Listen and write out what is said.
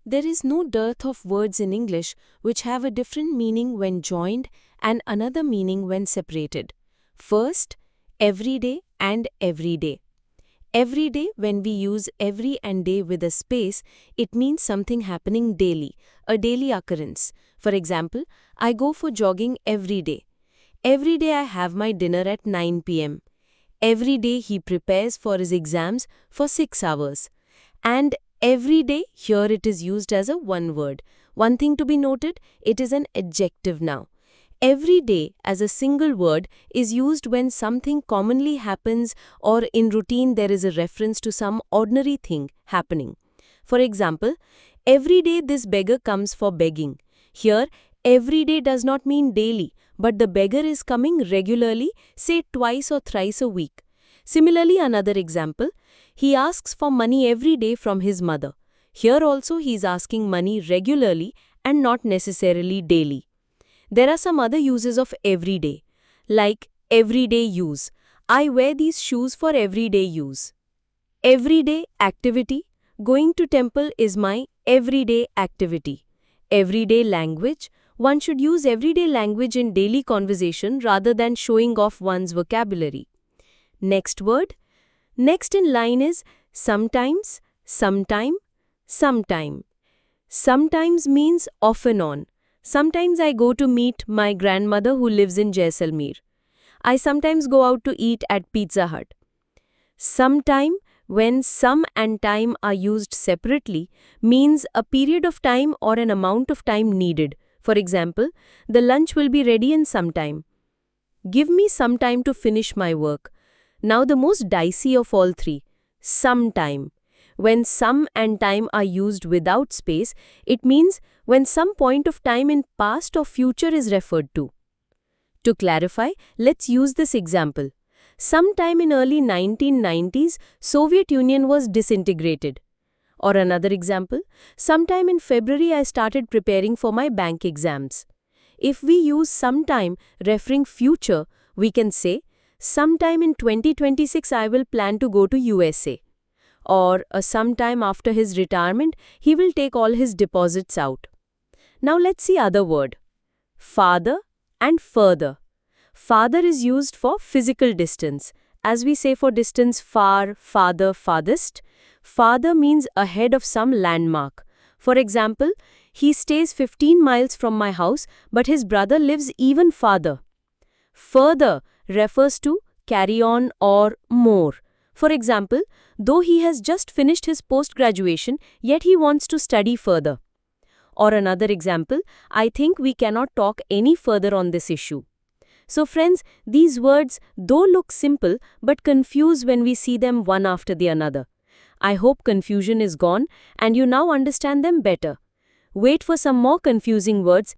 There is no dearth of words in English which have a different meaning when joined and another meaning when separated. First, everyday and everyday. Every day, when we use every and day with a space, it means something happening daily, a daily occurrence. For example, I go for jogging every day. Every day I have my dinner at 9 p.m. Every day he prepares for his exams for 6 hours. And every day, here it is used as a one word. One thing to be noted, it is an adjective now. Every day as a single word is used when something commonly happens or in routine there is a reference to some ordinary thing happening. For example, every day this beggar comes for begging. Here, every day does not mean daily, but the beggar is coming regularly, say twice or thrice a week. Similarly, another example, he asks for money every day from his mother. Here also he is asking money regularly and not necessarily daily. There are some other uses of everyday, like everyday use. I wear these shoes for everyday use. Everyday activity. Going to temple is my everyday activity. Everyday language. One should use everyday language in daily conversation rather than showing off one's vocabulary. Next word. Next in line is sometimes, sometime, sometime. Sometimes means off and on. Sometimes I go to meet my grandmother who lives in Jaisalmer. I sometimes go out to eat at Pizza Hut. Sometime, when some and time are used separately, means a period of time or an amount of time needed. For example, the lunch will be ready in some time. Give me some time to finish my work. Now the most dicey of all three, sometime. When some and time are used without space, it means when some point of time in past or future is referred to. To clarify, let's use this example. Sometime in early 1990s, Soviet Union was disintegrated. Or another example, sometime in February I started preparing for my bank exams. If we use sometime referring future, we can say, sometime in 2026 I will plan to go to USA. Or sometime after his retirement, he will take all his deposits out. Now let's see other word. Father and further. Father is used for physical distance. As we say for distance far, farther, farthest, father means ahead of some landmark. For example, he stays 15 miles from my house, but his brother lives even farther. Further refers to carry on or more. For example, though he has just finished his post-graduation, yet he wants to study further. Or another example, I think we cannot talk any further on this issue. So friends, these words, though look simple, but confuse when we see them one after the another. I hope confusion is gone and you now understand them better. Wait for some more confusing words